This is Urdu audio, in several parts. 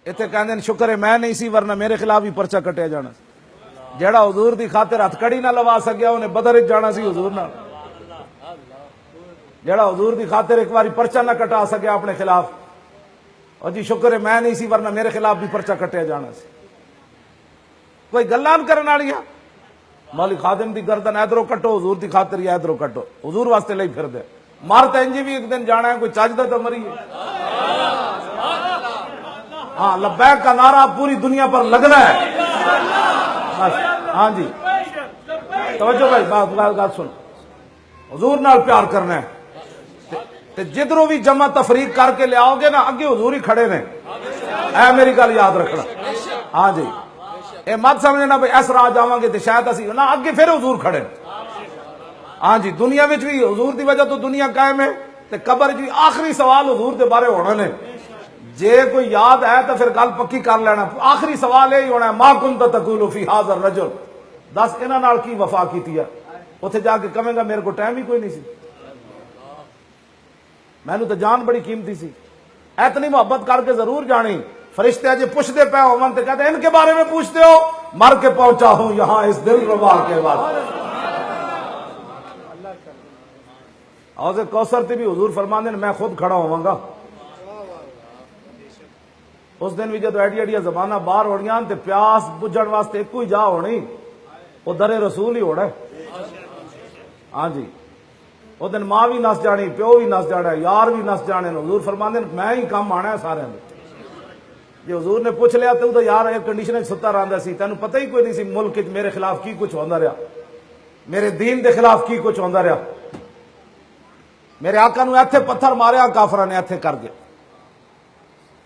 اتنے کہندے شکر ہے میں نہیں سی ورنہ میرے خلاف ہی پرچہ کٹیا جانا سی۔ جیڑا حضور دی خاطر ہتھ کڑی نہ لوا سکیا انہیں بدر وچ جانا سی حضور نال۔ جیڑا حضور دی خاطر ایک باری پرچہ نہ کٹا سکیا اپنے خلاف، اور جی شکر ہے میں نہیں سی ورنہ میرے خلاف بھی پرچہ کٹیا جانا سی۔ کوئی گلاں کرن والیاں مولوی خادم دی گردن ادھروں کٹو حضور دی خاطر یا ادھروں کٹو، حضور واسطے لئی پھر دے مار تے انجی بھی ایک دن جانا ہے، کوئی چاجدہ تو مری ہے۔ ہاں لبیک کا نعرہ پوری دنیا پر لگنا ہے۔ ہاں جی توجہ بھائی بات سن، حضور نال پیار کرنا ہے تے جدھروں بھی جمع تفریق کر کے لے آؤ گے نا اگے حضور ہی کھڑے نے، اے میری گل یاد رکھنا۔ ہاں جی اے مت سمجھنا بھائی اس راہ جاواں گے تے شاید اسی نہ، اگے پھر حضور کھڑے۔ ہاں جی دنیا وچ بھی حضور دی وجہ تو دنیا قائم ہے تے قبر وچ بھی آخری سوال حضور دے بارے ہونا نے۔ جے کوئی یاد ہے تو پھر گل پکی کر لینا، آخری سوال یہی ہونا ہے ما کنت تقول فی ھذا الرجل، دس انہاں نال کی وفا کیتی ہے؟ اتنے جا کے کہے گا میرے کو ٹائم ہی کوئی نہیں سی، مینوں تو جان بڑی قیمتی سی۔ اتنی محبت کر کے ضرور جانی، فرشتے اجے پوچھتے پے ہون تے کہتے ان کے بارے میں پوچھتے ہو، مر کے پہنچا ہوں یہاں اس دل ربا کے بعد۔ حوض کوثر تے بھی حضور فرماندے نے میں خود کھڑا ہوواں گا۔ اس دن بھی جب ایڈی زبانہ باہر ہونیاں تے پیاس بجھن واسطے ایک ہی جا ہونی، وہ در رسول ہی ہونا ہے۔ ہاں جی وہ دن ماں بھی نس جانی، پیو بھی نس جانا، یار بھی نس جانے۔ حضور فرماندے نے میں ہی کام آنا ہے سارے میں۔ جی حضور نے پوچھ لیا تو یار ایئر کنڈیشن ستا رہندا سی، تینوں پتہ ہی کوئی نہیں سی ملک میرے خلاف کی کچھ ہوندا رہا، میرے دین دے خلاف کی کچھ ہوندا رہا۔ میرے آقا نو ایتھے پتھر ماریا کافراں نے ایتھے کر کے۔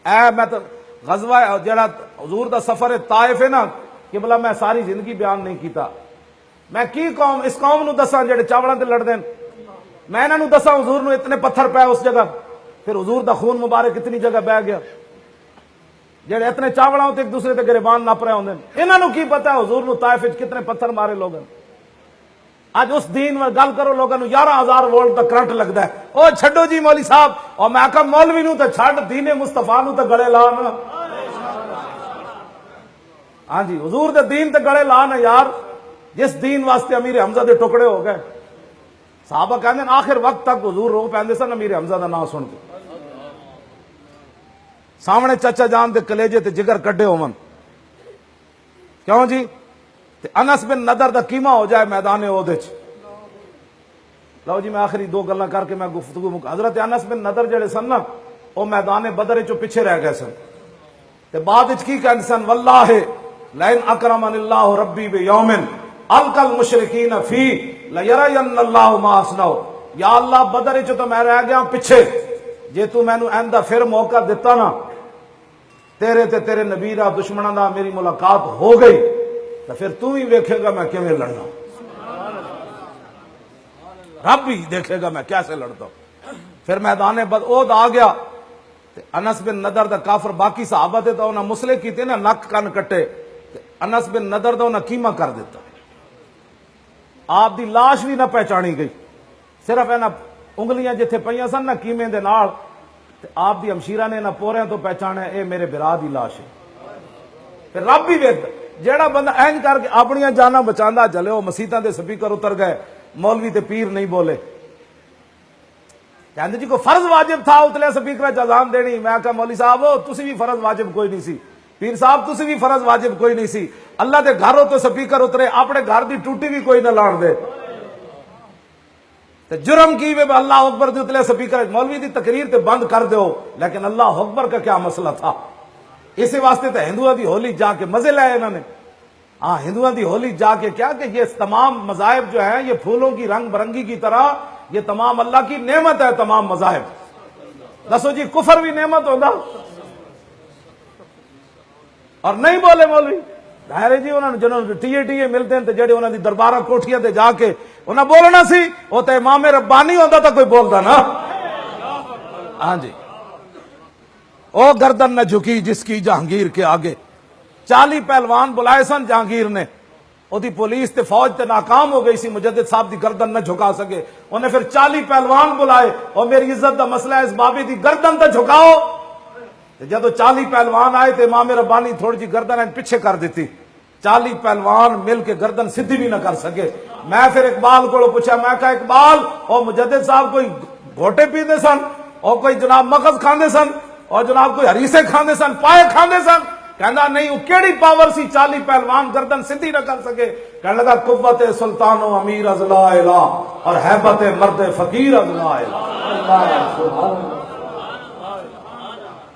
اے میں تو غزوہ جڑا حضور دا سفر طائف ہے نا کہ بلا میں ساری زندگی بیان نہیں کیتا، میں کی قوم اس قوم نو دساں جڑے چاولاں تے لڑ دین، میں انہاں نو دساں حضور نو اتنے پتھر پے اس جگہ، پھر حضور دا خون مبارک اتنی جگہ بہ گیا، جڑے اتنے چاولاں تے ایک دوسرے تے گریبان نپ رہے ہوندے، انہاں نو کی پتہ ہے حضور نو طائف وچ کتنے پتھر مارے لوگاں۔ اج اس دین میں گل کرو لوگاں نو 11,000 وولٹ دا کرنٹ لگدا ہے، او چھڈو جی مولوی صاحب، اور میں آکھا مولوی نو تے چھڈ، دین مصطفیٰ نو تے گلے لا نا۔ ہاں جی حضور دے دین تے گلے لا نا یار، جس دین واسطے امیر حمزہ دے ٹکڑے ہو گئے۔ صحابہ کہندے آخر وقت تک حضور رو پیندے سن امیر حمزہ دا نام سن کے، سامنے چچا جان دے کلیجے تے جگر کڈے ہون۔ کیوں جی تے انس بن نضر دا کیما ہو جائے میدان احد وچ۔ لو جی میں آخری دو گلاں کر کے میں گفتگو حضرت انس بن نضر جڑے سن نا وہ میدان بدر وچوں پیچھے رہ گئے سن تے بعد وچ کی کہندے سن واللہ لئن اکرمن اللہ ربی بیوم القى المشرکین فی لیرین اللہ ما اصنع، یا اللہ بدر وچ تو میں رہ گیا پیچھے، جے تو مینوں آئندہ پھر موقع دیتا نا تیرے تے تیرے نبی دا دشمناں دا میری ملاقات ہو گئی تو پھر تو ہی ویکھے گا میں کیویں لڑنا، رب ہی دیکھے گا میں کیسے لڑتا ہوں۔ پھر میدان احد آ گیا تے انس بن نضر دا کافر باقی صحابہ تے تو انہاں مسلے کیتے نا نک کن کٹے، انس بن نضر دا انہاں کیما کر دیتا، آپ دی لاش بھی نہ پہچانی گئی، صرف انہاں انگلیاں جتھے پئیاں سن نا کیمے دے نال تے آپ دی ہمشیرہ نے نہ پوریاں تو پہچانے اے میرے برا دی لاش ہے۔ پھر رب بھی ویکھدا جیڑا بندہ اینج کر کے اپنیاں جاناں بچاندا چلے، وہ مسیتاں دے سپیکر اتر گئے، مولوی تے پیر نہیں بولے، کہندے جی کو فرض واجب تھا اتلے سپیکر چ اذان دینی، میں کہا مولوی صاحب تسی بھی فرض واجب کوئی نہیں سی، پیر صاحب تسی بھی فرض واجب کوئی نہیں سی، اللہ دے گھروں تو سپیکر اترے، اپنے گھر دی ٹوٹی بھی کوئی نہ لاڑ دے تے جرم کی وے اللہ اکبر دے اتلے سپیکر، مولوی دی تقریر تے بند کر دیو، لیکن اللہ اکبر کا کیا مسئلہ تھا؟ اسی واسطے تو ہندوؤں دی ہولی جا کے مزے لائے انہوں نے۔ ہاں ہندوؤں دی ہولی جا کے کیا کہ یہ تمام مذاہب جو ہیں یہ پھولوں کی رنگ برنگی کی طرح، یہ تمام اللہ کی نعمت ہے تمام مذاہب۔ دسو جی کفر بھی نعمت ہوگا؟ اور نہیں بولے مولوی ظاہر جی انہوں نے جنہوں ٹیے ملتے ہیں جڑے انہوں نے دربارہ کوٹھیاں تے جا کے انہوں نے بولنا سی، وہ تو امام ربانی ہوتا تو کوئی بولتا نا۔ ہاں جی او گردن نہ جھکی جس کی جہانگیر کے آگے، 40 پہلوان بلائے سن جہانگیر نے، وہ دی پولیس تے فوج تے ناکام ہو گئی سی، مجدد صاحب دی گردن نہ جھکا سکے، انہیں پھر 40 پہلوان بلائے اور میری عزت دا مسئلہ ہے اس بابی دی گردن تے جھکاؤ، جدو 40 پہلوان آئے تو امام ربانی تھوڑی جی گردن پیچھے کر دیتی، 40 پہلوان مل کے گردن سدھی بھی نہ کر سکے۔ میں پھر اقبال کو پوچھا، میں کہا اقبال اور مجدد صاحب کوئی گھوٹے پیندے سن اور کوئی جناب مغز کھاندے سن اور جناب کوئی ہریسے کھاندے سن، پائے کھاندے سن؟ کہنا نہیں، وہ کیڑی پاور سی 40 پہلوان گردن سدھی نہ کر سکے؟ کہنے لگا قوت سلطان و امیر از لا الہ اور ہیبت مرد فقیر از لا الہ۔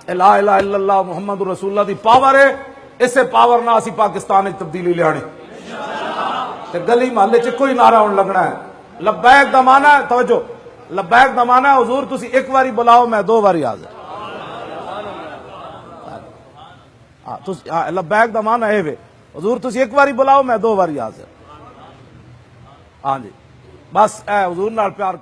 لا الہ الا اللہ محمد رسول اللہ دی پاور ہے، اسے پاور نہ اسی پاکستان میں تبدیلی لیانی تے گلی محلے چ کوئی نعرہ ہون لگنا ہے۔ لبیک دا معنی ہے، توجہ، لبیک دا معنی ہے حضور تسی ایک واری بلاؤ میں 2 واری حاضر۔ لبیک دا معنی ہے حضور تسی ایک واری بلاؤ میں 2 واری حاضر۔ ہاں جی، بس اے حضور نال پیار